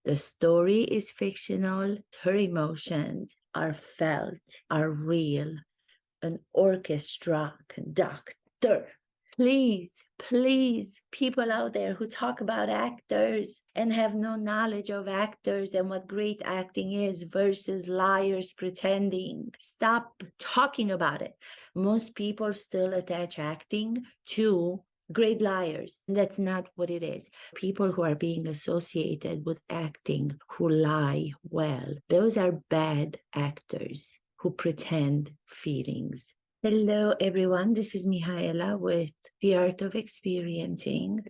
The story is fictional. Her emotions are felt, are real. An orchestra conductor. Please, please, people out there who talk about actors and have no knowledge of actors and what great acting is versus liars pretending. Stop talking about it. Most people still attach acting to great liars. That's not what it is. People who are being associated with acting, who lie well, those are bad actors who pretend feelings. Hello, everyone. This is Mihaela with The Art of Experiencing,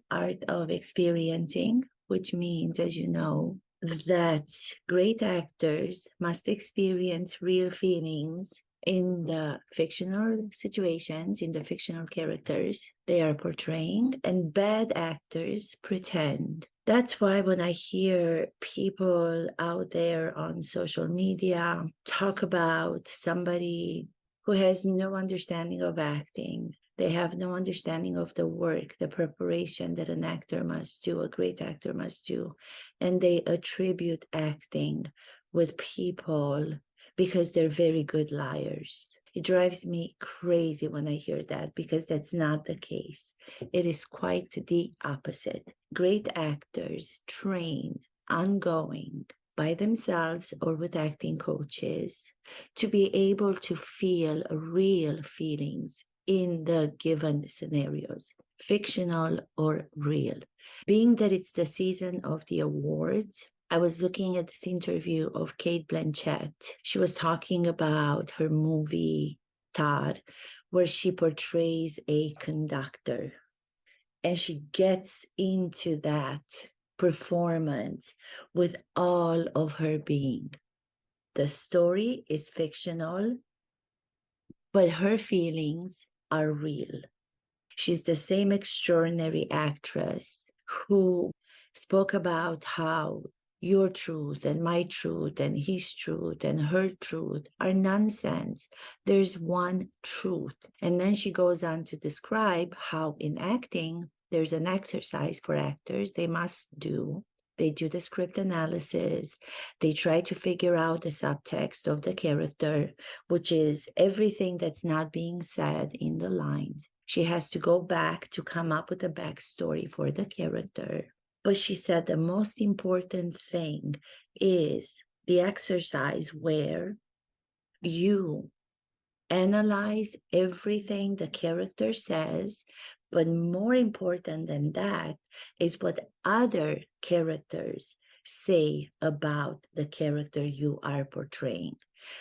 which means, as you know, that great actors must experience real feelings in the fictional situations, in the fictional characters they are portraying, and bad actors pretend. That's why when I hear people out there on social media talk about somebody who has no understanding of acting, they have no understanding of the work, the preparation that an actor must do, a great actor must do, and they attribute acting with people because they're very good liars. It drives me crazy when I hear that, because that's not the case. It is quite the opposite. Great actors train ongoing by themselves or with acting coaches to be able to feel real feelings in the given scenarios, fictional or real. Being that it's the season of the awards, I was looking at this interview of Cate Blanchett. She was talking about her movie, Tar, where she portrays a conductor. And she gets into that performance with all of her being. The story is fictional, but her feelings are real. She's the same extraordinary actress who spoke about how your truth and my truth and his truth and her truth are nonsense. There's one truth. And then she goes on to describe how in acting, there's an exercise for actors they must do. They do the script analysis. They try to figure out the subtext of the character, which is everything that's not being said in the lines. She has to go back to come up with a backstory for the character. But she said the most important thing is the exercise where you analyze everything the character says, but more important than that is what other characters say about the character you are portraying.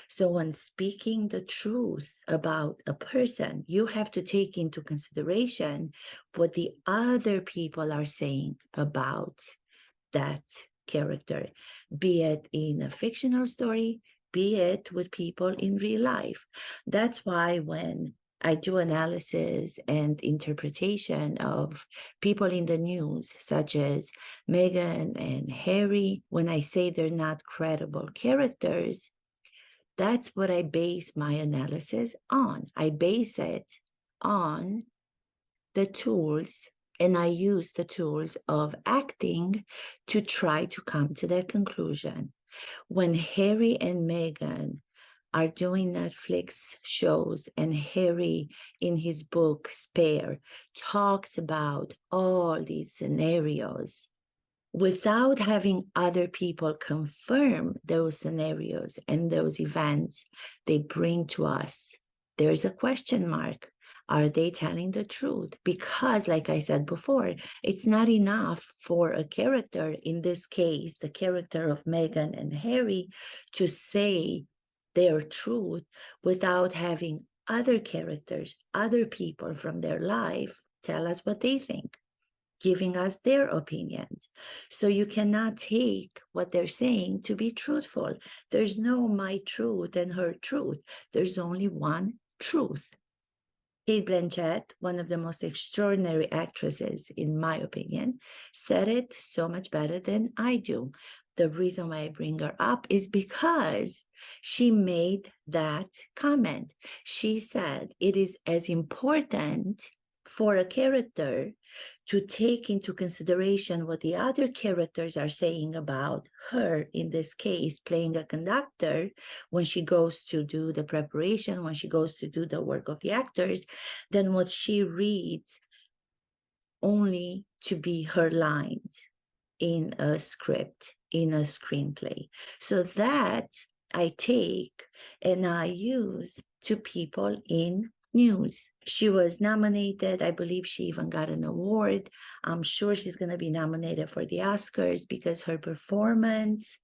So when speaking the truth about a person, you have to take into consideration what the other people are saying about that character, be it in a fictional story, be it with people in real life. That's why when I do analysis and interpretation of people in the news, such as Meghan and Harry, when I say they're not credible characters, that's what I base my analysis on. I base it on the tools, and I use the tools of acting to try to come to that conclusion. When Harry and Meghan are doing Netflix shows, and Harry in his book Spare talks about all these scenarios without having other people confirm those scenarios and those events they bring to us, there's a question mark. Are they telling the truth? Because, like I said before, it's not enough for a character, in this case, the character of Meghan and Harry, to say their truth without having other characters, other people from their life tell us what they think, giving us their opinions. So you cannot take what they're saying to be truthful. There's no my truth and her truth. There's only one truth. Cate Blanchett, one of the most extraordinary actresses, in my opinion, said it so much better than I do. The reason why I bring her up is because she made that comment. She said it is as important for a character to take into consideration what the other characters are saying about her, in this case, playing a conductor, when she goes to do the preparation, when she goes to do the work of the actors, than what she reads only to be her lines in a script, in a screenplay. So that I take and I use to people in news. She was nominated. I believe she even got an award. I'm sure she's going to be nominated for the Oscars because her performance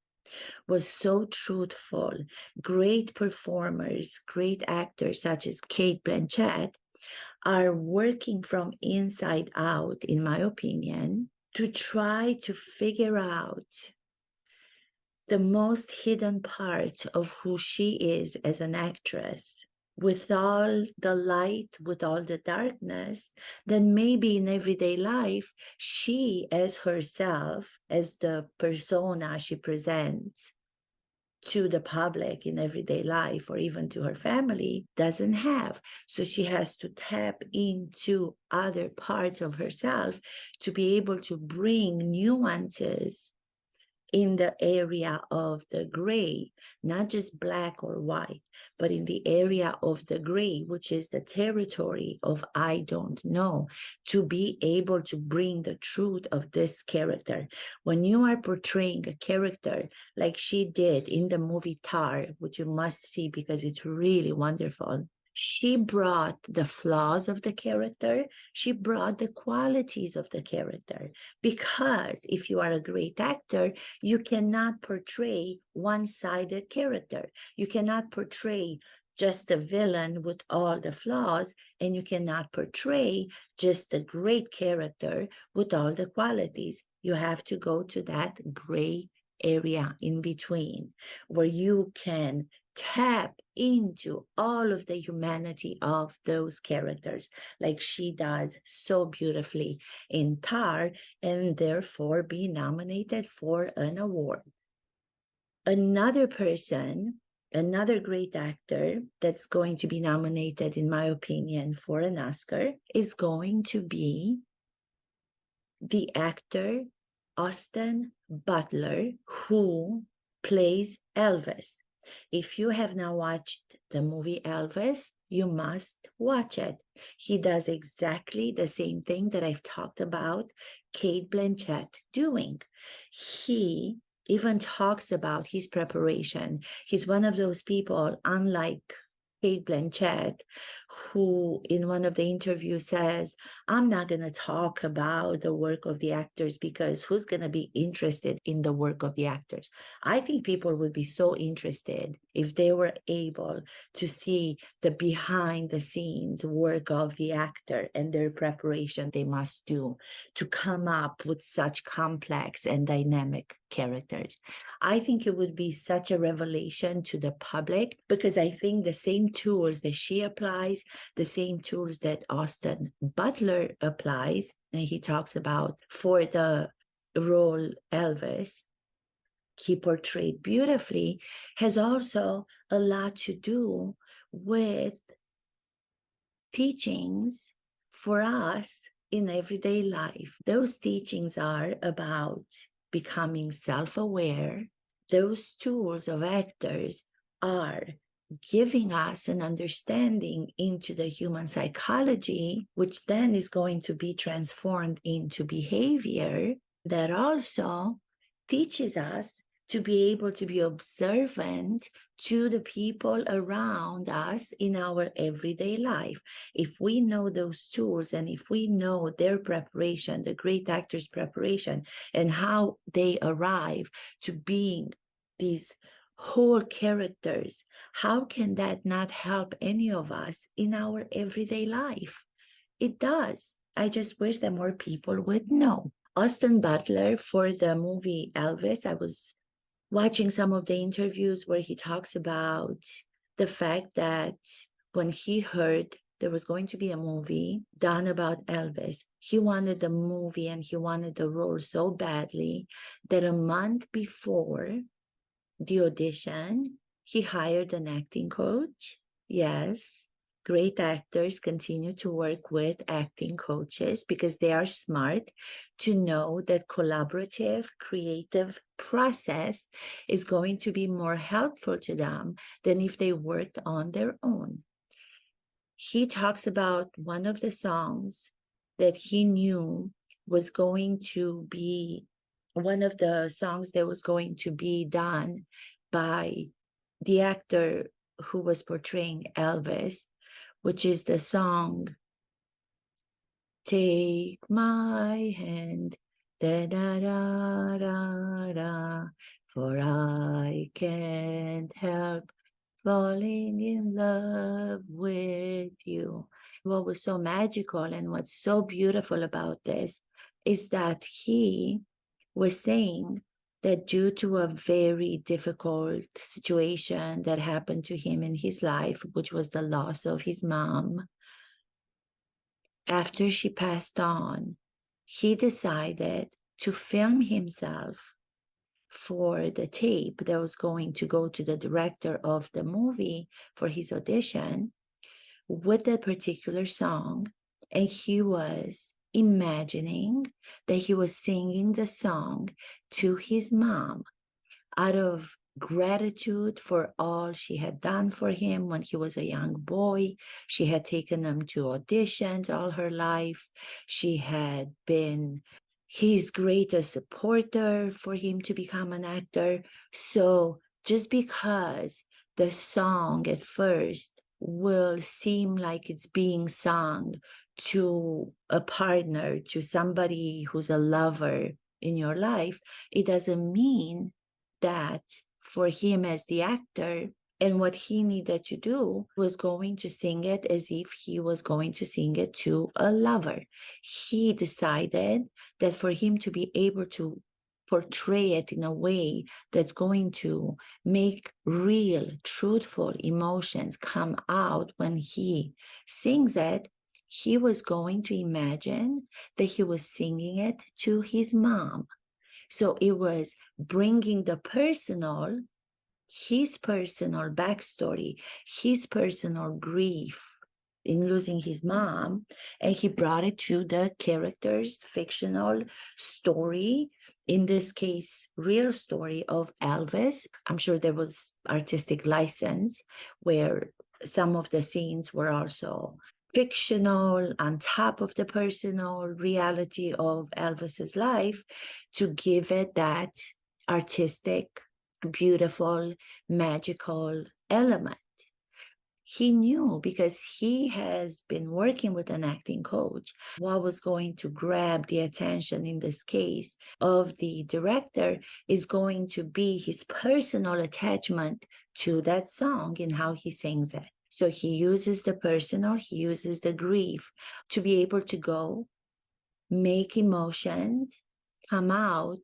was so truthful. Great performers, great actors such as Kate Blanchett are working from inside out, in my opinion, to try to figure out the most hidden part of who she is as an actress. With all the light, with all the darkness, then maybe in everyday life, she as herself, as the persona she presents to the public in everyday life or even to her family, doesn't have. So she has to tap into other parts of herself to be able to bring nuances in the area of the gray, not just black or white, but in the area of the gray, which is the territory of I don't know, to be able to bring the truth of this character. When you are portraying a character like she did in the movie Tar, which you must see because it's really wonderful, she brought the flaws of the character. She brought the qualities of the character. Because if you are a great actor, you cannot portray one-sided character. You cannot portray just a villain with all the flaws, and you cannot portray just a great character with all the qualities. You have to go to that gray area in between where you can tap into all of the humanity of those characters, like she does so beautifully in Tar, and therefore be nominated for an award. Another person, another great actor that's going to be nominated, in my opinion, for an Oscar is going to be the actor Austin Butler, who plays Elvis. If you have not watched the movie Elvis, you must watch it. He does exactly the same thing that I've talked about Kate Blanchett doing. He even talks about his preparation. He's one of those people, unlike Kate Blanchett, who in one of the interviews says, I'm not going to talk about the work of the actors because who's going to be interested in the work of the actors? I think people would be so interested if they were able to see the behind the scenes work of the actor and their preparation they must do to come up with such complex and dynamic characters. I think it would be such a revelation to the public because I think the same tools that she applies, the same tools that Austin Butler applies, and he talks about for the role Elvis, he portrayed beautifully, has also a lot to do with teachings for us in everyday life. Those teachings are about becoming self-aware. Those tools of actors are giving us an understanding into the human psychology, which then is going to be transformed into behavior that also teaches us to be able to be observant to the people around us in our everyday life. If we know those tools and if we know their preparation, the great actors' preparation, and how they arrive to being these whole characters, how can that not help any of us in our everyday life? It does. I just wish that more people would know. Austin Butler, for the movie Elvis, I was watching some of the interviews where he talks about the fact that when he heard there was going to be a movie done about Elvis, he wanted the movie and he wanted the role so badly that a month before the audition, he hired an acting coach. Yes, great actors continue to work with acting coaches because they are smart to know that collaborative, creative process is going to be more helpful to them than if they worked on their own. He talks about one of the songs that he knew was going to be one of the songs that was going to be done by the actor who was portraying Elvis, which is the song Take My Hand, da da da da da, for I can't help falling in love with you. What was so magical and what's so beautiful about this is that he was saying that due to a very difficult situation that happened to him in his life, which was the loss of his mom, after she passed on, he decided to film himself for the tape that was going to go to the director of the movie for his audition with that particular song. And he was imagining that he was singing the song to his mom out of gratitude for all she had done for him when he was a young boy. She had taken him to auditions all her life. She had been his greatest supporter for him to become an actor. So just because the song at first will seem like it's being sung to a partner, to somebody who's a lover in your life, it doesn't mean that for him as the actor, and what he needed to do was going to sing it as if he was going to sing it to a lover. He decided that for him to be able to portray it in a way that's going to make real, truthful emotions come out when he sings it, he was going to imagine that he was singing it to his mom. So it was bringing the personal, his personal backstory, his personal grief in losing his mom, and he brought it to the character's fictional story, in this case, real story of Elvis. I'm sure there was artistic license where some of the scenes were also fictional on top of the personal reality of Elvis's life to give it that artistic, beautiful, magical element. He knew because he has been working with an acting coach what was going to grab the attention in this case of the director is going to be his personal attachment to that song and how he sings it. So he uses the personal, he uses the grief to be able to go make emotions come out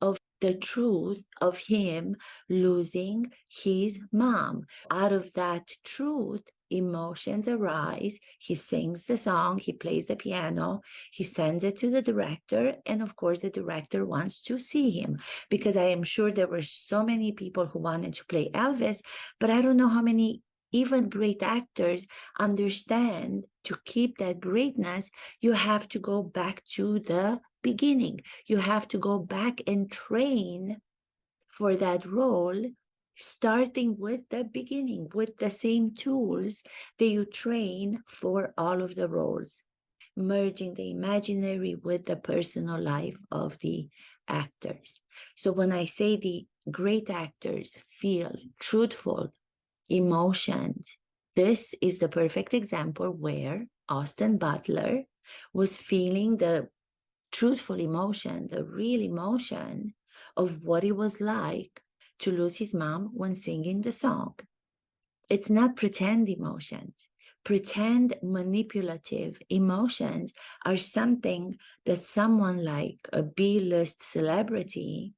of the truth of him losing his mom. Out of that truth, emotions arise. He sings the song, he plays the piano, he sends it to the director, and of course, the director wants to see him because I am sure there were so many people who wanted to play Elvis, but I don't know how many even great actors understand to keep that greatness, you have to go back to the beginning. You have to go back and train for that role, starting with the beginning, with the same tools that you train for all of the roles, merging the imaginary with the personal life of the actors. So when I say the great actors feel truthful emotions, this is the perfect example where Austin Butler was feeling the truthful emotion, the real emotion of what it was like to lose his mom when singing the song. It's not pretend emotions. Pretend manipulative emotions are something that someone like a B-list celebrity,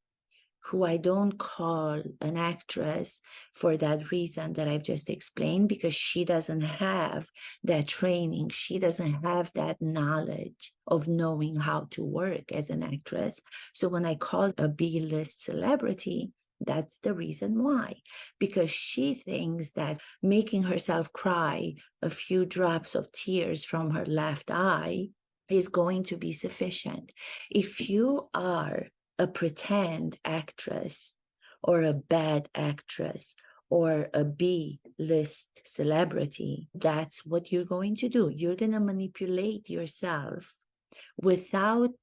who I don't call an actress for that reason that I've just explained, because she doesn't have that training. She doesn't have that knowledge of knowing how to work as an actress. So when I call a B-list celebrity, That's the reason why. Because she thinks that making herself cry a few drops of tears from her left eye is going to be sufficient. If you are a pretend actress or a bad actress or a B-list celebrity, that's what you're going to do. You're going to manipulate yourself without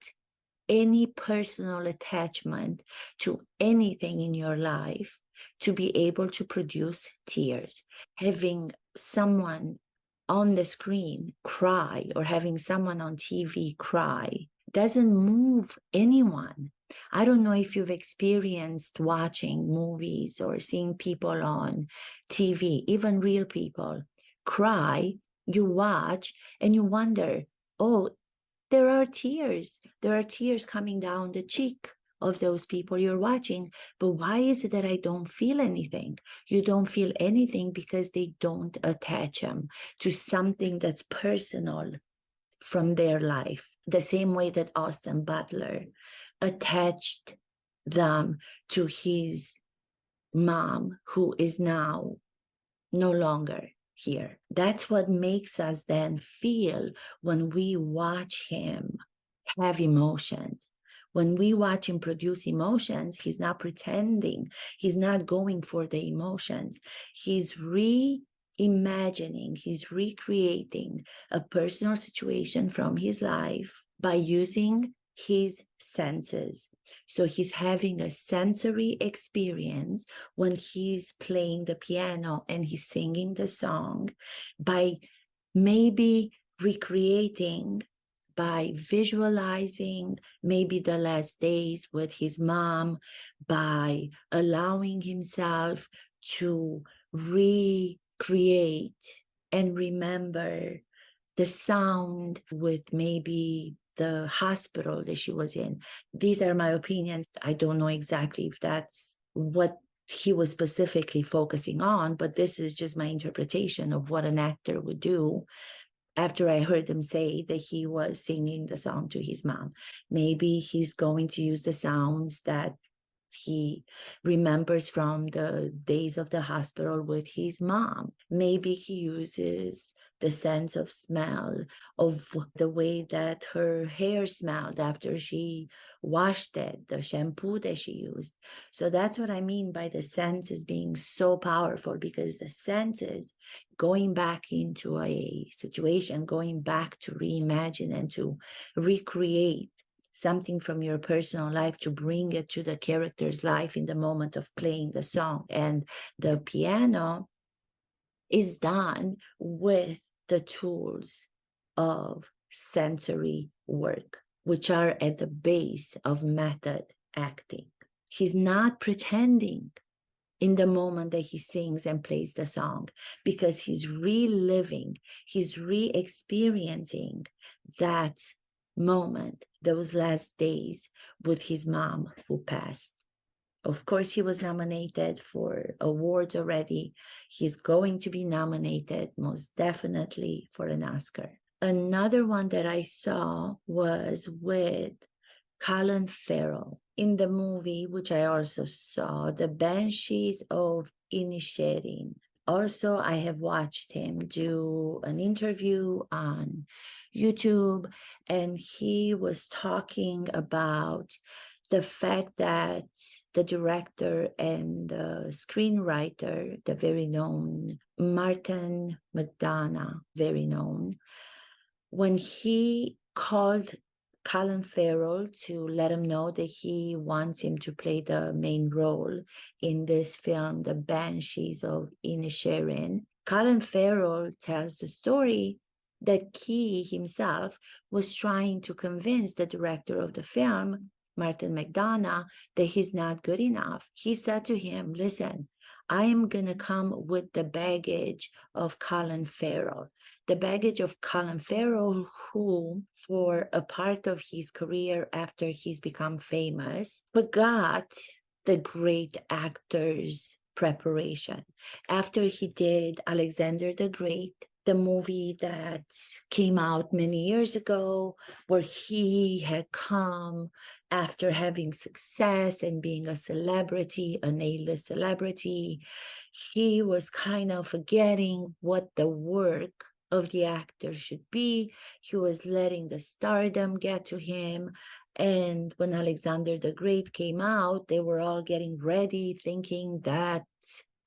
any personal attachment to anything in your life to be able to produce tears. Having someone on the screen cry or having someone on TV cry doesn't move anyone. I don't know if you've experienced watching movies or seeing people on TV, even real people, cry. You watch and you wonder, oh, there are tears. There are tears coming down the cheek of those people you're watching. But why is it that I don't feel anything? You don't feel anything because they don't attach them to something that's personal from their life. The same way that Austin Butler attached them to his mom, who is now no longer here. That's what makes us then feel when we watch him have emotions. When we watch him produce emotions, he's not pretending. He's not going for the emotions. He's reimagining, he's recreating a personal situation from his life by using his senses. So he's having a sensory experience when he's playing the piano and he's singing the song by maybe recreating, by visualizing maybe the last days with his mom, by allowing himself to recreate and remember the sound with maybe the hospital that she was in. These are my opinions. I don't know exactly if that's what he was specifically focusing on, but this is just my interpretation of what an actor would do after I heard him say that he was singing the song to his mom. Maybe he's going to use the sounds that he remembers from the days of the hospital with his mom. Maybe he uses the sense of smell of the way that her hair smelled after she washed it, the shampoo that she used. So that's what I mean by the senses being so powerful, because the senses going back into a situation, going back to reimagine and to recreate something from your personal life to bring it to the character's life in the moment of playing the song. And the piano is done with the tools of sensory work, which are at the base of method acting. He's not pretending in the moment that he sings and plays the song, because he's reliving, he's re-experiencing that moment, those last days with his mom who passed. Of course, he was nominated for awards already. He's going to be nominated most definitely for an Oscar. Another one that I saw was with Colin Farrell in the movie, which I also saw, The Banshees of Inisherin. Also, I have watched him do an interview on YouTube, and he was talking about the fact that the director and the screenwriter, the very known Martin McDonagh, very known, when he called Colin Farrell to let him know that he wants him to play the main role in this film, The Banshees of Inisherin, Colin Farrell tells the story that he himself was trying to convince the director of the film, Martin McDonagh, that he's not good enough. He said to him, listen, I am going to come with the baggage of Colin Farrell. The baggage of Colin Farrell, who, for a part of his career after he's become famous, forgot the great actor's preparation. After he did Alexander the Great, the movie that came out many years ago, where he had come after having success and being a celebrity, an A-list celebrity. He was kind of forgetting what the work of the actor should be. He was letting the stardom get to him. And when Alexander the Great came out, they were all getting ready, thinking that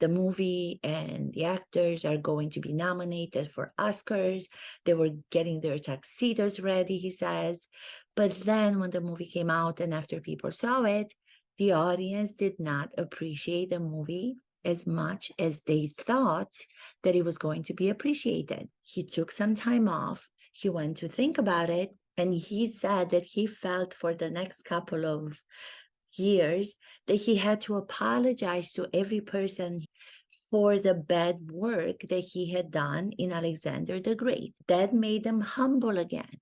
the movie and the actors are going to be nominated for Oscars. They were getting their tuxedos ready, he says. But then when the movie came out and after people saw it, the audience did not appreciate the movie as much as they thought that it was going to be appreciated. He took some time off. He went to think about it. And he said that he felt for the next couple of years that he had to apologize to every person for the bad work that he had done in Alexander the Great. That made him humble again.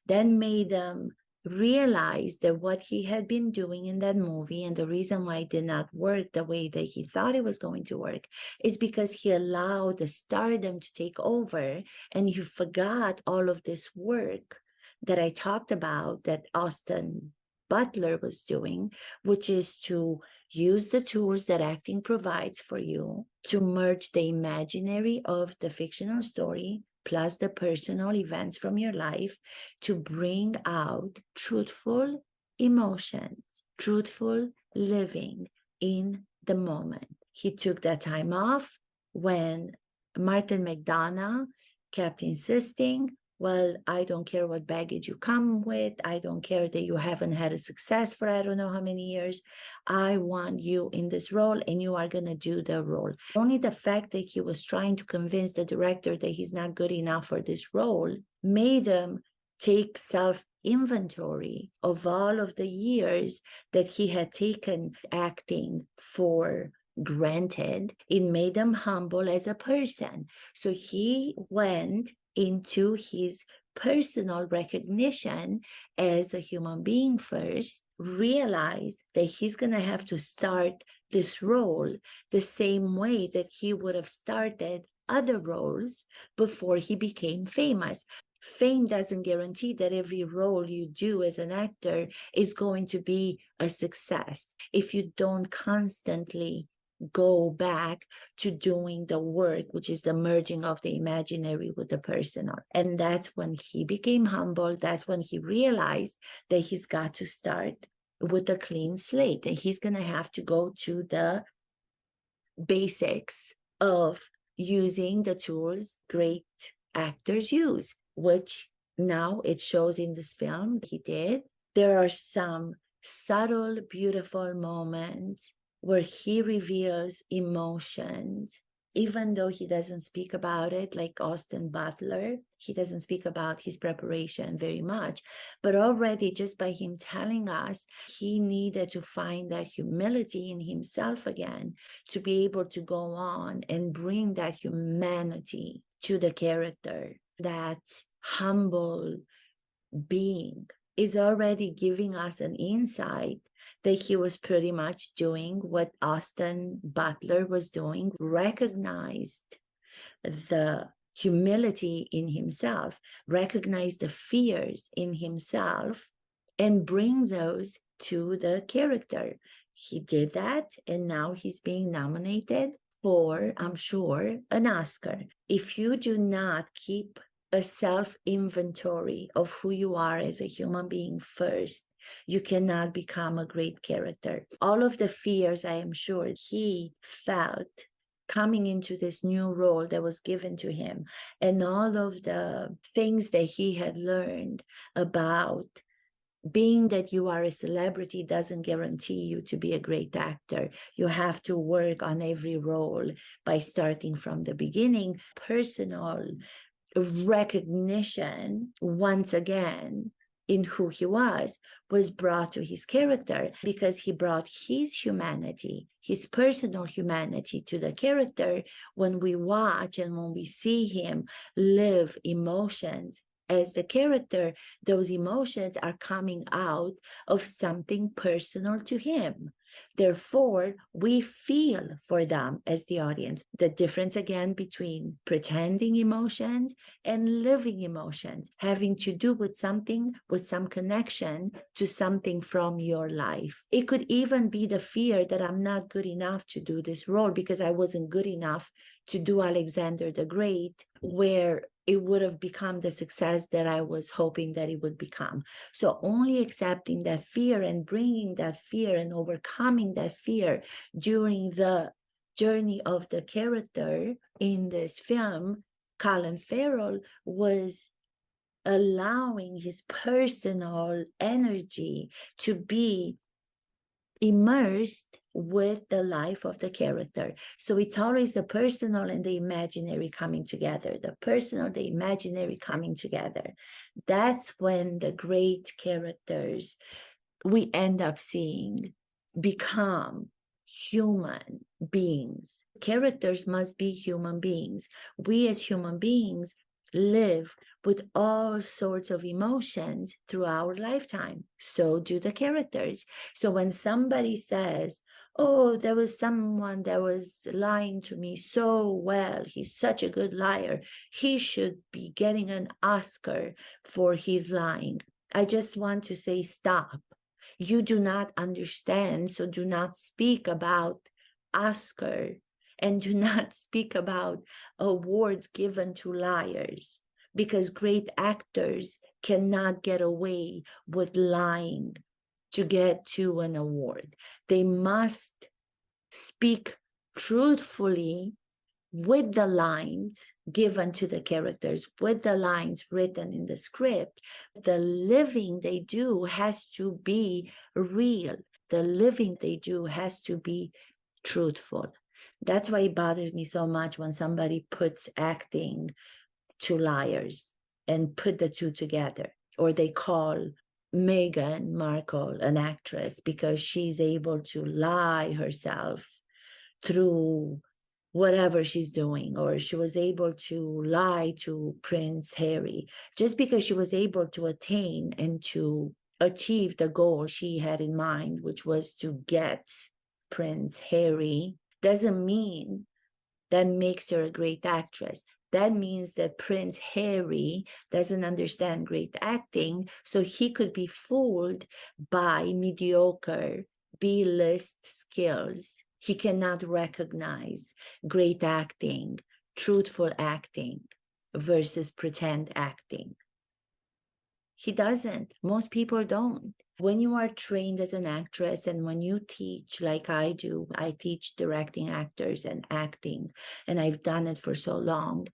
That made him realize that what he had been doing in that movie and the reason why it did not work the way that he thought it was going to work is because he allowed the stardom to take over and he forgot all of this work that I talked about that Austin Butler was doing, which is to use the tools that acting provides for you to merge the imaginary of the fictional story plus the personal events from your life to bring out truthful emotions, truthful living in the moment. He took that time off when Martin McDonough kept insisting, well, I don't care what baggage you come with. I don't care that you haven't had a success for I don't know how many years. I want you in this role and you are going to do the role. Only the fact that he was trying to convince the director that he's not good enough for this role made him take self-inventory of all of the years that he had taken acting for granted. It made him humble as a person. So he went into his personal recognition as a human being first, realize that he's going to have to start this role the same way that he would have started other roles before he became famous. Fame doesn't guarantee that every role you do as an actor is going to be a success if you don't constantly go back to doing the work, which is the merging of the imaginary with the personal. And that's when he became humble. That's when he realized that he's got to start with a clean slate and he's going to have to go to the basics of using the tools great actors use, which now it shows in this film he did. There are some subtle, beautiful moments where he reveals emotions, even though he doesn't speak about it like Austin Butler. He doesn't speak about his preparation very much, but already just by him telling us, he needed to find that humility in himself again to be able to go on and bring that humanity to the character. That humble being is already giving us an insight that he was pretty much doing what Austin Butler was doing, recognized the humility in himself, recognized the fears in himself, and bring those to the character. He did that, and now he's being nominated for, I'm sure, an Oscar. If you do not keep a self-inventory of who you are as a human being first, you cannot become a great character. All of the fears, I am sure, he felt coming into this new role that was given to him, and all of the things that he had learned about being that you are a celebrity doesn't guarantee you to be a great actor. You have to work on every role by starting from the beginning. Personal recognition, once again, in who he was brought to his character because he brought his humanity, his personal humanity to the character. When we watch and when we see him live emotions as the character, those emotions are coming out of something personal to him. Therefore, we feel for them as the audience. The difference again between pretending emotions and living emotions, having to do with something, with some connection to something from your life. It could even be the fear that I'm not good enough to do this role because I wasn't good enough to do Alexander the Great, where it would have become the success that I was hoping that it would become. So only accepting that fear and bringing that fear and overcoming that fear during the journey of the character in this film, Colin Farrell, was allowing his personal energy to be immersed with the life of the character. So it's always the personal and the imaginary coming together, the personal, the imaginary coming together. That's when the great characters we end up seeing become human beings. Characters must be human beings. We as human beings live with all sorts of emotions through our lifetime. So do the characters. So when somebody says, oh, there was someone that was lying to me so well, he's such a good liar, he should be getting an Oscar for his lying, I just want to say, stop. You do not understand, so do not speak about Oscar and do not speak about awards given to liars, because great actors cannot get away with lying to get to an award. They must speak truthfully with the lines given to the characters, with the lines written in the script. The living they do has to be real. The living they do has to be truthful. That's why it bothers me so much when somebody puts acting to liars and put the two together, or they call Meghan Markle an actress because she's able to lie herself through whatever she's doing, or she was able to lie to Prince Harry. Just because she was able to attain and to achieve the goal she had in mind, which was to get Prince Harry, doesn't mean that makes her a great actress. That means that Prince Harry doesn't understand great acting, so he could be fooled by mediocre B-list skills. He cannot recognize great acting, truthful acting versus pretend acting. He doesn't. Most people don't. When you are trained as an actress and when you teach, like I do, I teach directing actors and acting, and I've done it for so long,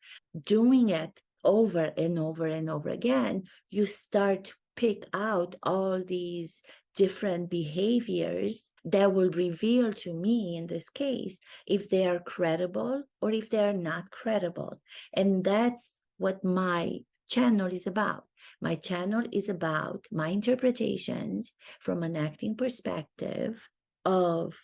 doing it over and over and over again, you start to pick out all these different behaviors that will reveal to me, in this case, if they are credible or if they are not credible. And that's what my channel is about. My channel is about my interpretations from an acting perspective of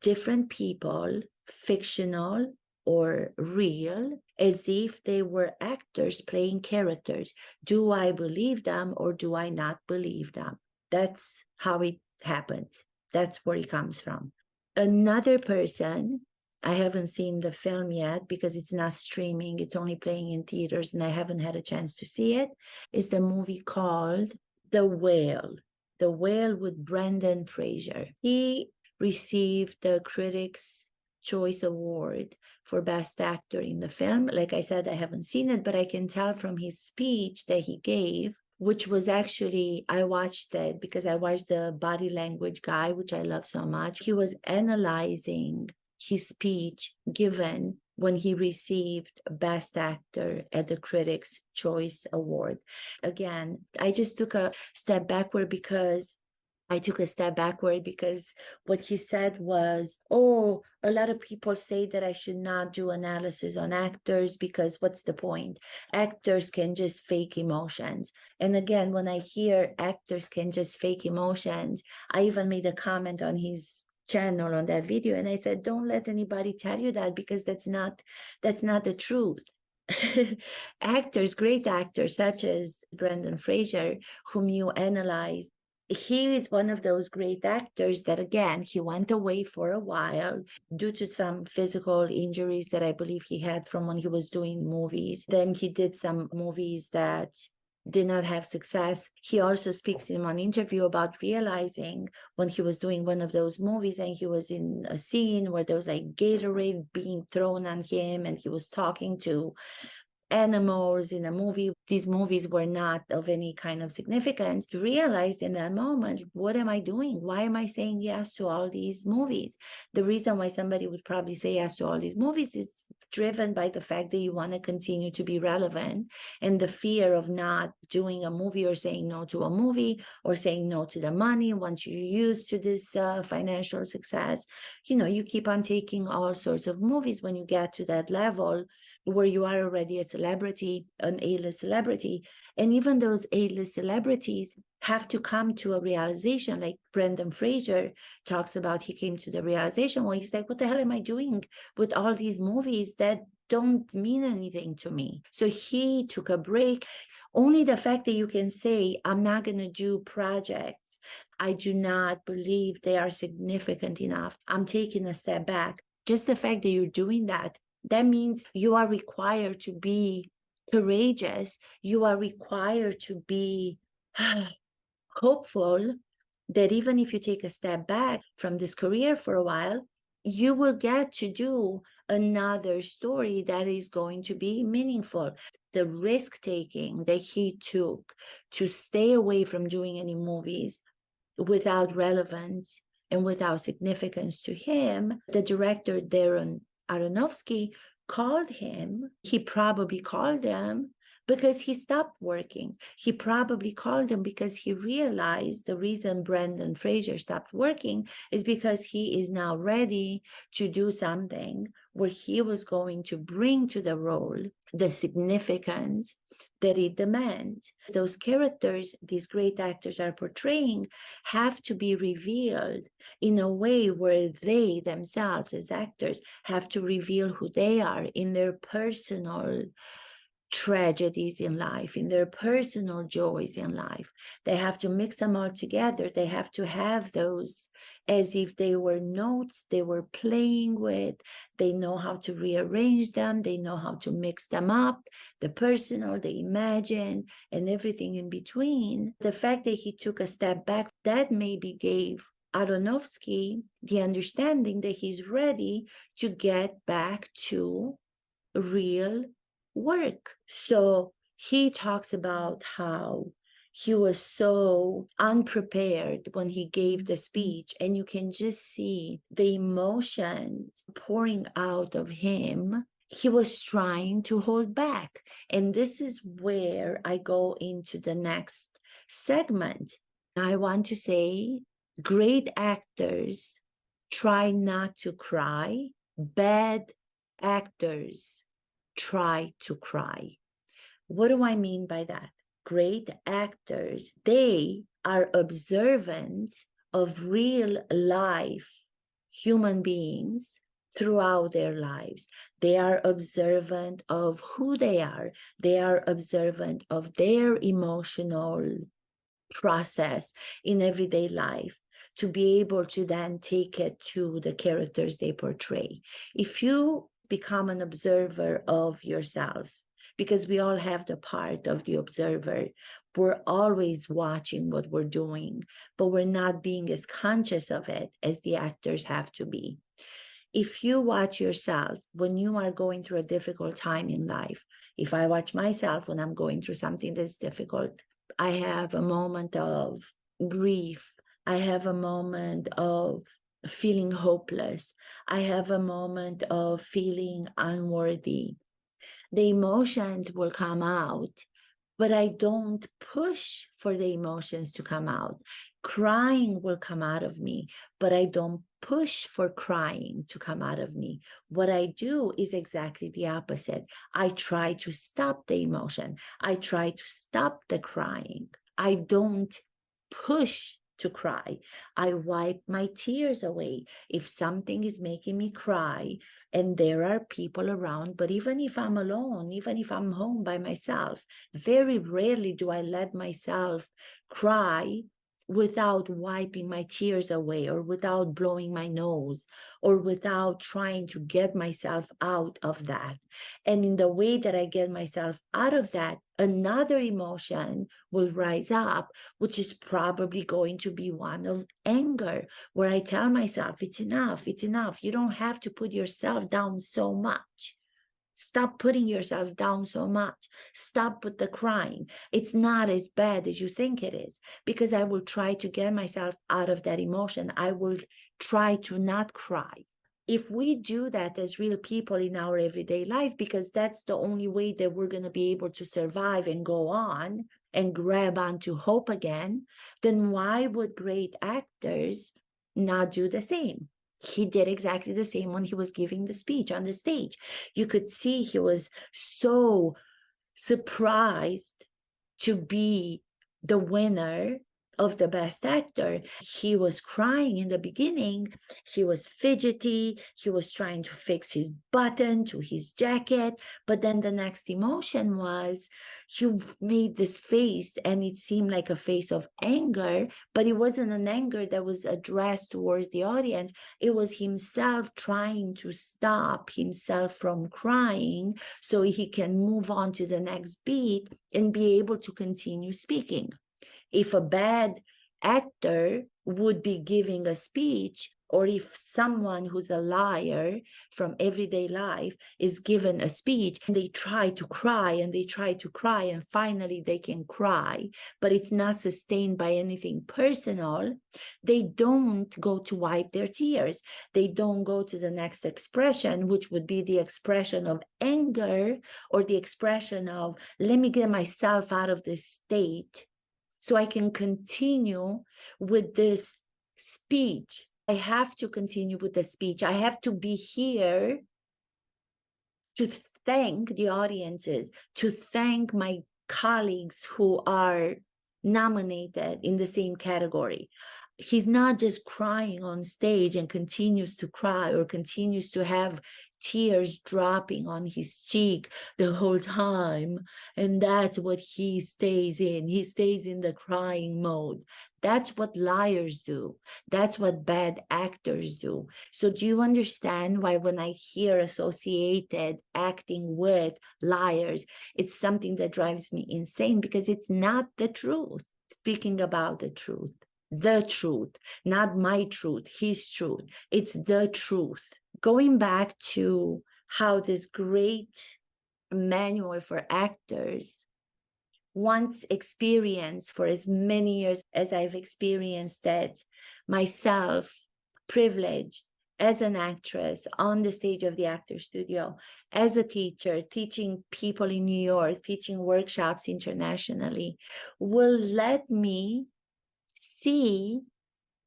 different people, fictional or real, as if they were actors playing characters. Do I believe them or do I not believe them? That's how it happens. That's where it comes from. Another person, I haven't seen the film yet because it's not streaming, it's only playing in theaters and I haven't had a chance to see it, is the movie called The Whale. The Whale with Brendan Fraser. He received the Critics' Choice Award for Best Actor in the film. Like I said, I haven't seen it, but I can tell from his speech that he gave, which was actually, I watched it because I watched the Body Language Guy, which I love so much. He was analyzing his speech given when he received Best Actor at the Critics' Choice Award. Again, I just took a step backward because what he said was, oh, a lot of people say that I should not do analysis on actors because what's the point? Actors can just fake emotions. And again, when I hear actors can just fake emotions, I even made a comment on his channel on that video and I said, don't let anybody tell you that, because that's not the truth. Actors, great actors such as Brendan Fraser, whom you analyze he is one of those great actors that, again, he went away for a while due to some physical injuries that I believe he had from when he was doing movies. Then he did some movies that did not have success. He also speaks in one interview about realizing when he was doing one of those movies and he was in a scene where there was like Gatorade being thrown on him and he was talking to animals in a movie. These movies were not of any kind of significance. You realized in that moment, what am I doing? Why am I saying yes to all these movies? The reason why somebody would probably say yes to all these movies is driven by the fact that you want to continue to be relevant, and the fear of not doing a movie or saying no to a movie or saying no to the money once you're used to this financial success. You keep on taking all sorts of movies when you get to that level where you are already a celebrity, an A-list celebrity. And even those A-list celebrities have to come to a realization, like Brendan Fraser talks about. He came to the realization where he's like, what the hell am I doing with all these movies that don't mean anything to me? So he took a break. Only the fact that you can say, I'm not going to do projects I do not believe they are significant enough, I'm taking a step back. Just the fact that you're doing that means you are required to be courageous. You are required to be hopeful that even if you take a step back from this career for a while, you will get to do another story that is going to be meaningful. The risk taking that he took to stay away from doing any movies without relevance and without significance to him, the director, Darren Aronofsky, called him. He probably called them because he stopped working. He probably called him because he realized the reason Brendan Fraser stopped working is because he is now ready to do something where he was going to bring to the role the significance that it demands. Those characters these great actors are portraying have to be revealed in a way where they themselves as actors have to reveal who they are in their personal tragedies in life, in their personal joys in life. They have to mix them all together. They have to have those as if they were notes they were playing with. They know how to rearrange them. They know how to mix them up, the personal, the imagined, and everything in between. The fact that he took a step back, that maybe gave Aronofsky the understanding that he's ready to get back to real work. So he talks about how he was so unprepared when he gave the speech, and you can just see the emotions pouring out of him. He was trying to hold back. And this is where I go into the next segment. I want to say great actors try not to cry. Bad actors try to cry. What do I mean by that? Great actors, they are observant of real life human beings throughout their lives. They are observant of who they are. They are observant of their emotional process in everyday life to be able to then take it to the characters they portray. If you become an observer of yourself, because we all have the part of the observer, we're always watching what we're doing, but we're not being as conscious of it as the actors have to be. If you watch yourself when you are going through a difficult time in life, if I watch myself when I'm going through something that's difficult, I have a moment of grief. I have a moment of feeling hopeless. I have a moment of feeling unworthy. The emotions will come out, but I don't push for the emotions to come out. Crying will come out of me, but I don't push for crying to come out of me. What I do is exactly the opposite. I try to stop the emotion. I try to stop the crying. I don't push to cry. I wipe my tears away. If something is making me cry and there are people around, but even if I'm alone, even if I'm home by myself, very rarely do I let myself cry without wiping my tears away, or without blowing my nose, or without trying to get myself out of that. And in the way that I get myself out of that, another emotion will rise up, which is probably going to be one of anger, where I tell myself, it's enough, it's enough. You don't have to put yourself down so much. Stop putting yourself down so much. Stop with the crying. It's not as bad as you think it is, because I will try to get myself out of that emotion. I will try to not cry. If we do that as real people in our everyday life, because that's the only way that we're going to be able to survive and go on and grab onto hope again, then why would great actors not do the same? He did exactly the same when he was giving the speech on the stage. You could see he was so surprised to be the winner of the best actor. He was crying in the beginning. He was fidgety. He was trying to fix his button to his jacket. But then the next emotion was he made this face, and it seemed like a face of anger, but it wasn't an anger that was addressed towards the audience. It was himself trying to stop himself from crying so he can move on to the next beat and be able to continue speaking. If a bad actor would be giving a speech, or if someone who's a liar from everyday life is given a speech, and they try to cry and they try to cry, and finally they can cry, but it's not sustained by anything personal, they don't go to wipe their tears. They don't go to the next expression, which would be the expression of anger, or the expression of, let me get myself out of this state so I can continue with this speech. I have to continue with the speech. I have to be here to thank the audiences, to thank my colleagues who are nominated in the same category. He's not just crying on stage and continues to cry, or continues to have tears dropping on his cheek the whole time. And that's what he stays in. He stays in the crying mode. That's what liars do. That's what bad actors do. So do you understand why when I hear associated acting with liars, it's something that drives me insane, because it's not the truth. Speaking about the truth, not my truth, his truth. It's the truth. Going back to how this great manual for actors, once experienced for as many years as I've experienced it myself, privileged as an actress on the stage of the Actor Studio, as a teacher, teaching people in New York, teaching workshops internationally, will let me see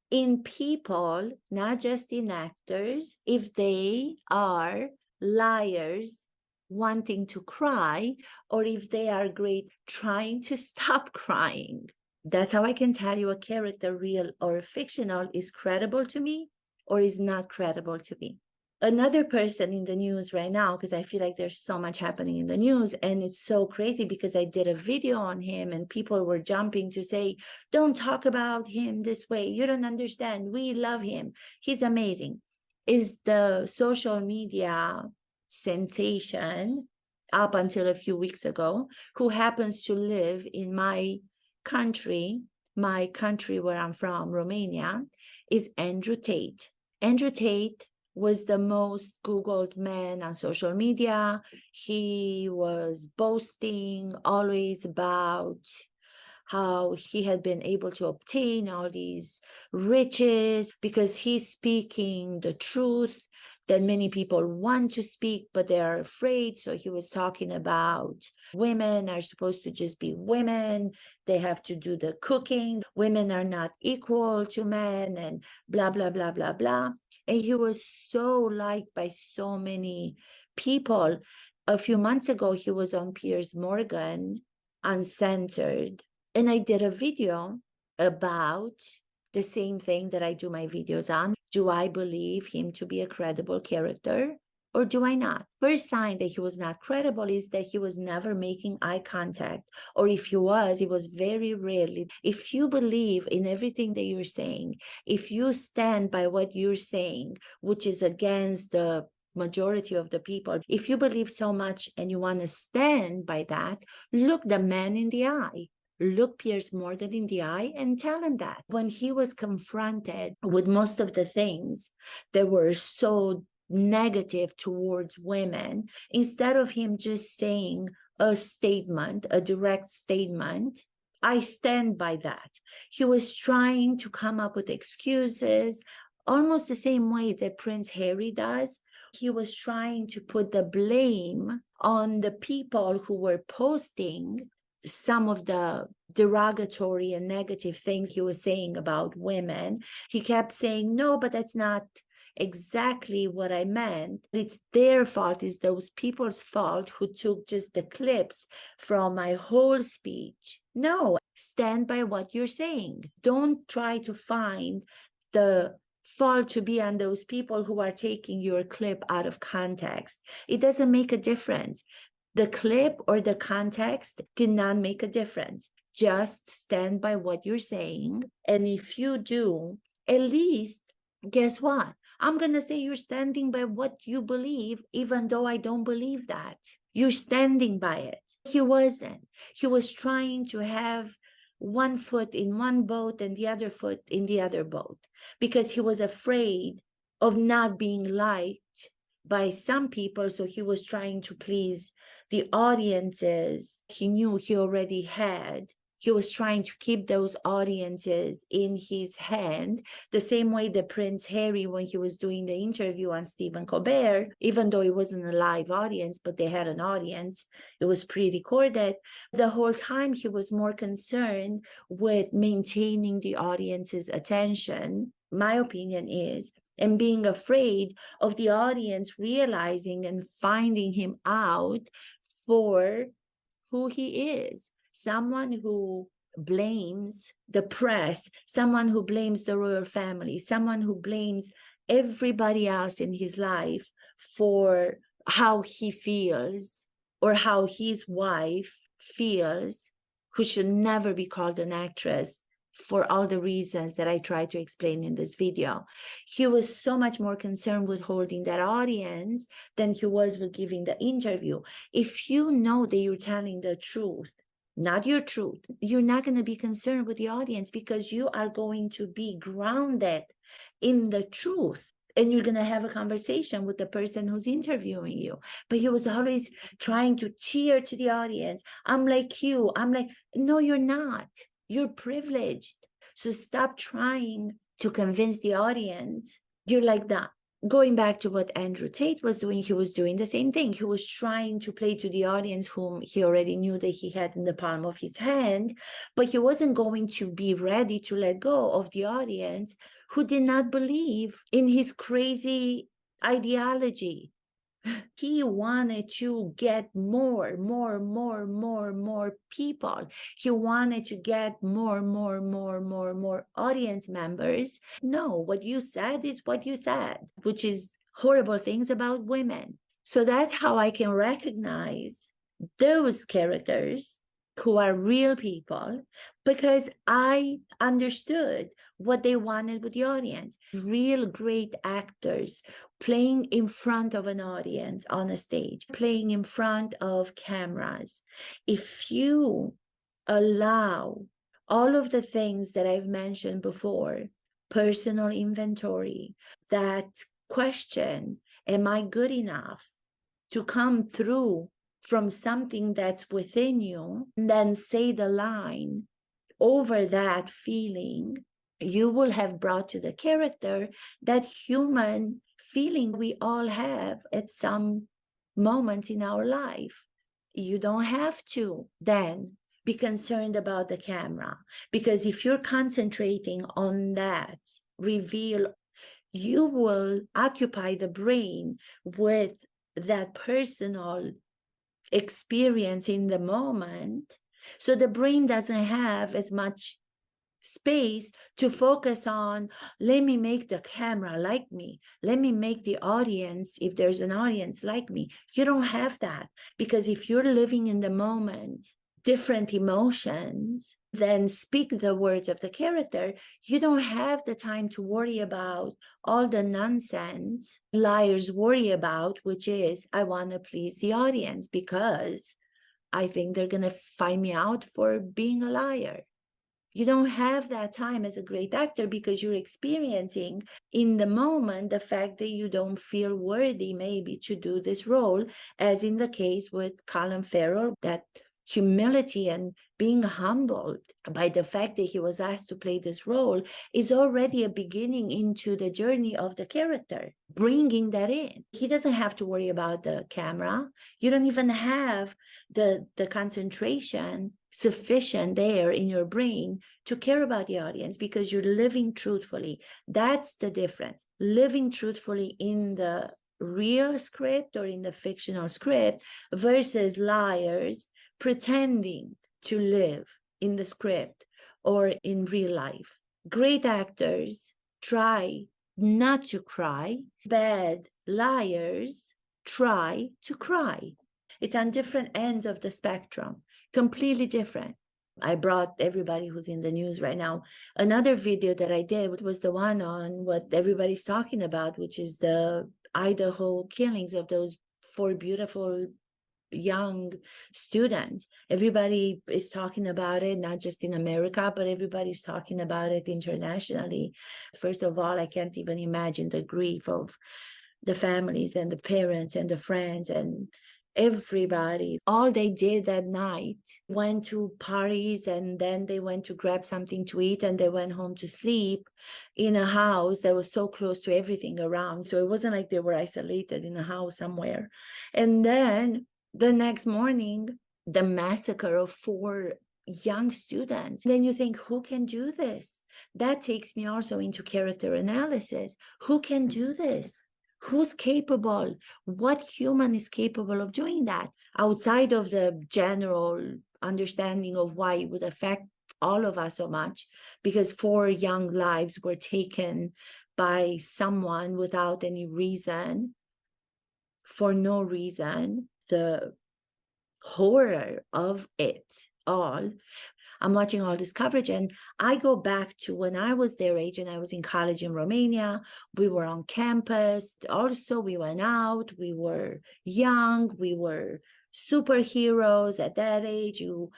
in people, not just in actors, if they are liars wanting to cry, or if they are great trying to stop crying. That's how I can tell you a character, real or fictional, is credible to me or is not credible to me. Another person in the news right now, because I feel like there's so much happening in the news, and it's so crazy because I did a video on him and people were jumping to say, don't talk about him this way. You don't understand. We love him. He's amazing. Is the social media sensation up until a few weeks ago, who happens to live in my country where I'm from, Romania, is Andrew Tate. Andrew Tate was the most Googled man on social media. He was boasting always about how he had been able to obtain all these riches because he's speaking the truth that many people want to speak, but they are afraid. So he was talking about women are supposed to just be women. They have to do the cooking. Women are not equal to men, and blah, blah, blah, blah, blah. And he was so liked by so many people. A few months ago, he was on Piers Morgan, Uncensored. And I did a video about the same thing that I do my videos on. Do I believe him to be a credible character? or do I not? First sign that he was not credible is that he was never making eye contact, or if he was, it was very rarely. If you believe in everything that you're saying, if you stand by what you're saying, which is against the majority of the people, if you believe so much and you want to stand by that, look the man in the eye. Look Piers Morgan in the eye and tell him that. When he was confronted with most of the things that were so negative towards women, instead of him just saying a statement, a direct statement, I stand by that. He was trying to come up with excuses, almost the same way that Prince Harry does. He was trying to put the blame on the people who were posting some of the derogatory and negative things he was saying about women. He kept saying, no, but that's not exactly what I meant. It's their fault, it's those people's fault who took just the clips from my whole speech. No, stand by what you're saying. Don't try to find the fault to be on those people who are taking your clip out of context. It doesn't make a difference. The clip or the context cannot make a difference. Just stand by what you're saying. And if you do, at least, guess what? I'm going to say you're standing by what you believe, even though I don't believe that. You're standing by it. He wasn't. He was trying to have one foot in one boat and the other foot in the other boat because he was afraid of not being liked by some people. So he was trying to please the audiences he knew he already had. He was trying to keep those audiences in his hand, the same way that Prince Harry, when he was doing the interview on Stephen Colbert, even though it wasn't a live audience, but they had an audience, it was pre-recorded. The whole time he was more concerned with maintaining the audience's attention, my opinion is, and being afraid of the audience realizing and finding him out for who he is. Someone who blames the press, someone who blames the royal family, someone who blames everybody else in his life for how he feels or how his wife feels, who should never be called an actress for all the reasons that I tried to explain in this video. He was so much more concerned with holding that audience than he was with giving the interview. If you know that you're telling the truth, not your truth, you're not going to be concerned with the audience because you are going to be grounded in the truth. And you're going to have a conversation with the person who's interviewing you. But he was always trying to cheer to the audience. I'm like you. I'm like, no, you're not. You're privileged. So stop trying to convince the audience you're like that. Going back to what Andrew Tate was doing, he was doing the same thing. He was trying to play to the audience whom he already knew that he had in the palm of his hand, but he wasn't going to be ready to let go of the audience who did not believe in his crazy ideology. He wanted to get more people. He wanted to get more audience members. No, what you said is what you said, which is horrible things about women. So that's how I can recognize those characters who are real people, because I understood what they wanted with the audience. Real great actors playing in front of an audience on a stage, playing in front of cameras. If you allow all of the things that I've mentioned before, personal inventory, that question, am I good enough, to come through from something that's within you, and then say the line over that feeling, you will have brought to the character that human feeling we all have at some moment in our life. You don't have to then be concerned about the camera, because if you're concentrating on that reveal, you will occupy the brain with that personal experience in the moment. So the brain doesn't have as much space to focus on, let me make the camera like me, let me make the audience, if there's an audience, like me. You don't have that, because if you're living in the moment, different emotions, then speak the words of the character, you don't have the time to worry about all the nonsense liars worry about, which is, I want to please the audience because I think they're going to find me out for being a liar. You don't have that time as a great actor because you're experiencing in the moment the fact that you don't feel worthy maybe to do this role, as in the case with Colin Farrell, that humility and being humbled by the fact that he was asked to play this role is already a beginning into the journey of the character, bringing that in. He doesn't have to worry about the camera. You don't even have the concentration sufficient there in your brain to care about the audience because you're living truthfully. That's the difference. Living truthfully in the real script or in the fictional script versus liars pretending to live in the script or in real life. Great actors try not to cry. Bad liars try to cry. It's on different ends of the spectrum, completely different. I brought everybody who's in the news right now. Another video that I did was the one on what everybody's talking about, which is the Idaho killings of those 4 beautiful young students. Everybody is talking about it, not just in America, but everybody's talking about it internationally. First of all, I can't even imagine the grief of the families and the parents and the friends and everybody. All they did that night went to parties, and then they went to grab something to eat, and they went home to sleep in a house that was so close to everything around. So it wasn't like they were isolated in a house somewhere. And then the next morning, the massacre of 4 young students. Then you think, who can do this? That takes me also into character analysis. Who can do this? Who's capable? What human is capable of doing that outside of the general understanding of why it would affect all of us so much? Because 4 young lives were taken by someone without any reason, for no reason. The horror of it all. I'm watching all this coverage, and I go back to when I was their age and I was in college in Romania. We were on campus. Also, we went out. We were young. We were superheroes at that age. You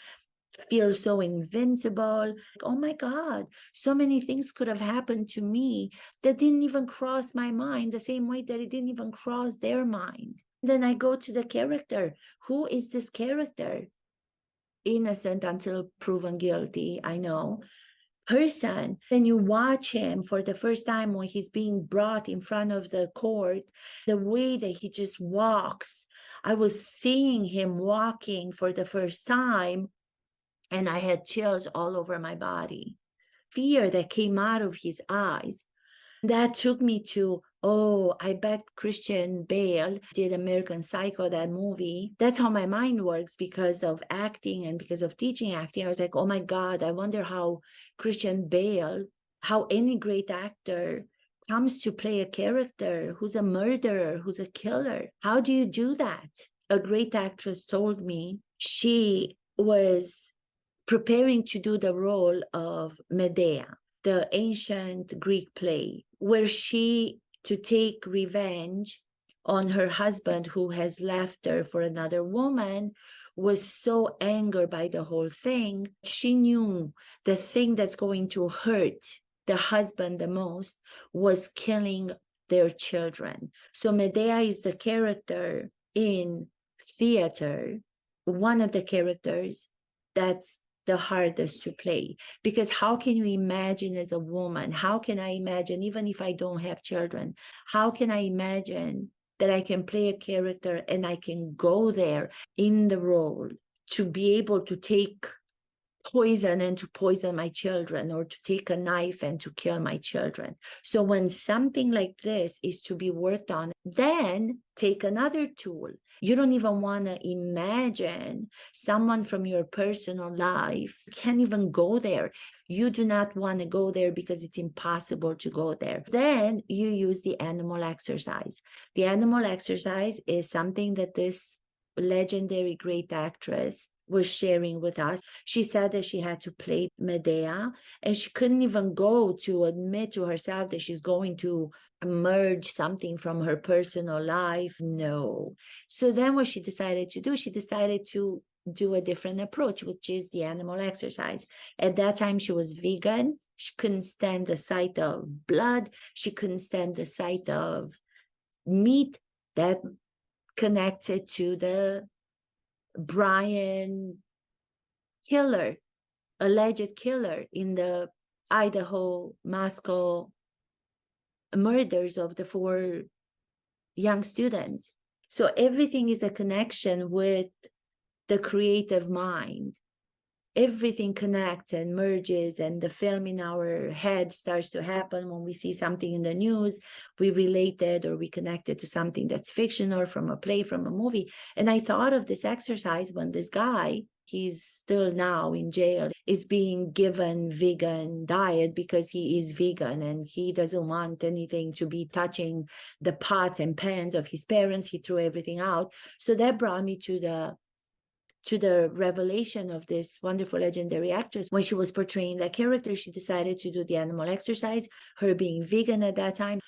feel so invincible. Oh my God, so many things could have happened to me that didn't even cross my mind, the same way that it didn't even cross their mind. Then I go to the character. Who is this character? Innocent until proven guilty, I know, person. Then you watch him for the first time when he's being brought in front of the court, the way that he just walks. I was seeing him walking for the first time, and I had chills all over my body. Fear that came out of his eyes. That took me to, oh, I bet Christian Bale did American Psycho, that movie. That's how my mind works because of acting and because of teaching acting. I was like, oh my God, I wonder how Christian Bale, how any great actor comes to play a character who's a murderer, who's a killer. How do you do that? A great actress told me she was preparing to do the role of Medea, the ancient Greek play, where she, to take revenge on her husband who has left her for another woman, was so angered by the whole thing. She knew the thing that's going to hurt the husband the most was killing their children. So Medea is the character in theater, one of the characters that's the hardest to play, because how can you imagine as a woman, how can I imagine, even if I don't have children, how can I imagine that I can play a character and I can go there in the role to be able to take poison and to poison my children, or to take a knife and to kill my children. So when something like this is to be worked on, then take another tool. You don't even want to imagine someone from your personal life. You can't even go there. You do not want to go there because it's impossible to go there. Then you use the animal exercise. The animal exercise is something that this legendary great actress was sharing with us. She said that she had to play Medea, and she couldn't even go to admit to herself that she's going to merge something from her personal life. No. So then what she decided to do, she decided to do a different approach, which is the animal exercise. At that time, she was vegan. She couldn't stand the sight of blood. She couldn't stand the sight of meat that connected to the Brian killer, alleged killer in the Idaho Moscow murders of the 4 young students. So everything is a connection with the creative mind. Everything connects and merges, and the film in our head starts to happen when we see something in the news. We relate it or we connect it to something that's fiction or from a play, from a movie. And I thought of this exercise when this guy, he's still now in jail, is being given vegan diet because he is vegan and he doesn't want anything to be touching the pots and pans of his parents. He threw everything out. So that brought me to the revelation of this wonderful legendary actress. When she was portraying that character, she decided to do the animal exercise. Her being vegan at that time,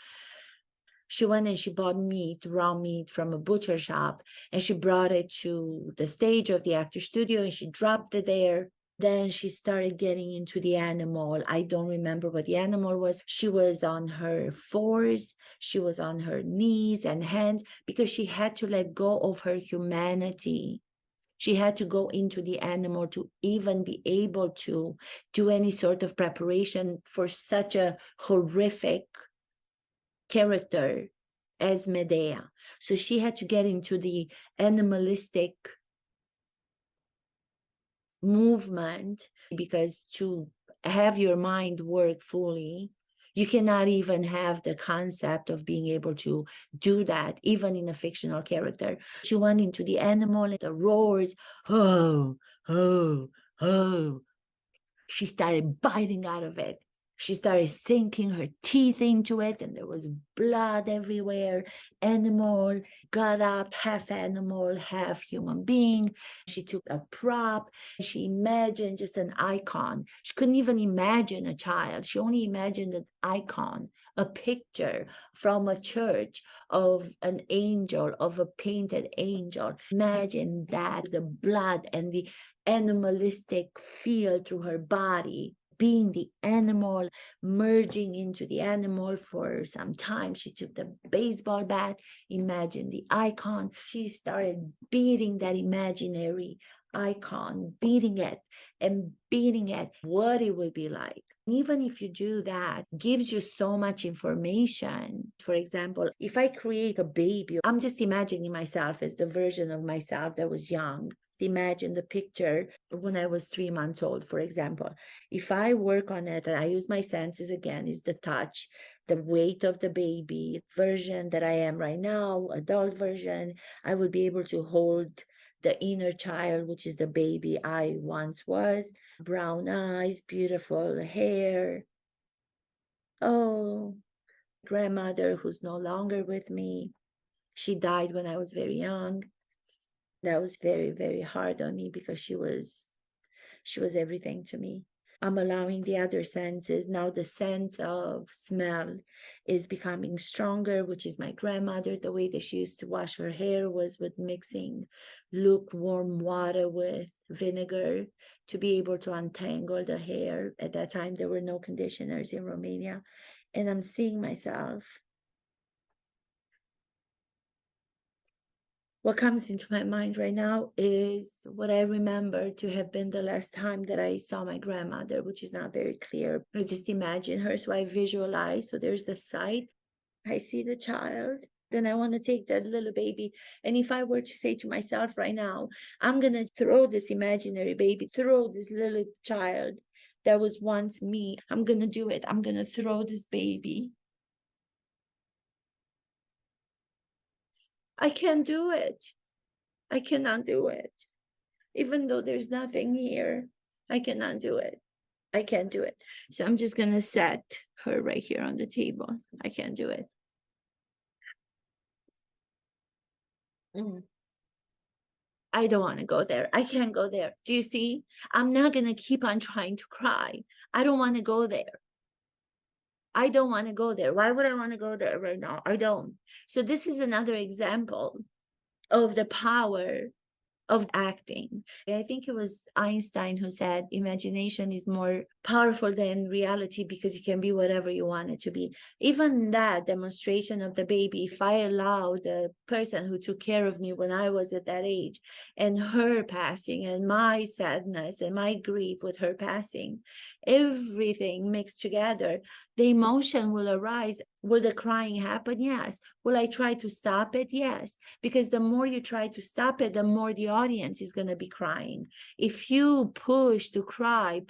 she went and she bought meat, raw meat from a butcher shop, and she brought it to the stage of the actor studio and she dropped it there. Then she started getting into the animal. I don't remember what the animal was. She was on her fours, she was on her knees and hands, because she had to let go of her humanity. She had to go into the animal to even be able to do any sort of preparation for such a horrific character as Medea. So she had to get into the animalistic movement, because to have your mind work fully, you cannot even have the concept of being able to do that, even in a fictional character. She went into the animal and the roars, oh, oh, oh. She started biting out of it. She started sinking her teeth into it, and there was blood everywhere. Animal got up, half animal, half human being. She took a prop. She imagined just an icon. She couldn't even imagine a child. She only imagined an icon, a picture from a church of an angel, of a painted angel. Imagine that, the blood and the animalistic feel through her body, being the animal, merging into the animal for some time. She took the baseball bat, imagined the icon. She started beating that imaginary icon, beating it and beating it, what it would be like. Even if you do that, gives you so much information. For example, if I create a baby, I'm just imagining myself as the version of myself that was young. Imagine the picture when I was 3 months old, for example. If I work on it and I use my senses again, is the touch, the weight of the baby version that I am right now, adult version, I would be able to hold the inner child, which is the baby I once was. Brown eyes, beautiful hair. Oh, grandmother who's no longer with me. She died when I was very young. That was very, very hard on me because she was everything to me. I'm allowing the other senses. Now the sense of smell is becoming stronger, which is my grandmother. The way that she used to wash her hair was with mixing lukewarm water with vinegar to be able to untangle the hair. At that time, there were no conditioners in Romania. And I'm seeing myself. What comes into my mind right now is what I remember to have been the last time that I saw my grandmother, which is not very clear. I just imagine her, so I visualize. So there's the sight. I see the child. then I want to take that little baby. And if I were to say to myself right now, I'm going to throw this imaginary baby, throw this little child that was once me, I'm going to do it. I'm going to throw this baby. I can't do it. I cannot do it. Even though there's nothing here, I cannot do it. I can't do it. So I'm just going to set her right here on the table. I can't do it. I don't want to go there. I can't go there. Do you see? I'm not going to keep on trying to cry. I don't want to go there. I don't want to go there. Why would I want to go there right now? I don't. So this is another example of the power of acting. I think it was Einstein who said imagination is more powerful than reality because it can be whatever you want it to be. Even that demonstration of the baby, if I allow the person who took care of me when I was at that age and her passing and my sadness and my grief with her passing, everything mixed together, the emotion will arise. Will the crying happen? Yes. Will I try to stop it? Yes. Because the more you try to stop it, the more the audience is going to be crying. If you push to cry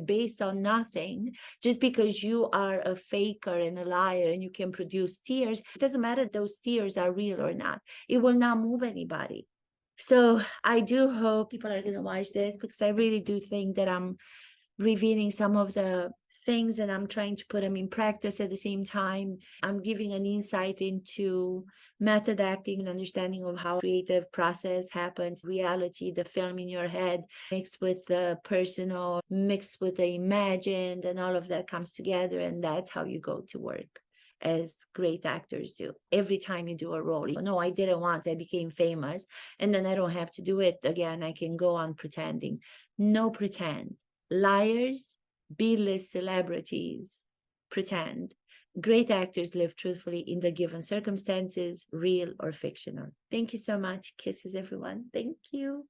based on nothing, just because you are a faker and a liar and you can produce tears, it doesn't matter if those tears are real or not. It will not move anybody. So I do hope people are going to watch this because I really do think that I'm revealing some of the things and I'm trying to put them in practice at the same time. I'm giving an insight into method acting and understanding of how creative process happens, reality, the film in your head mixed with the personal, mixed with the imagined, and all of that comes together. And that's how you go to work as great actors do. Every time you do a role, no, I did it once, I became famous, and then I don't have to do it again. I can go on pretending. No pretend. Liars, B-list celebrities pretend. Great actors live truthfully in the given circumstances, real or fictional. Thank you so much. Kisses, everyone. Thank you.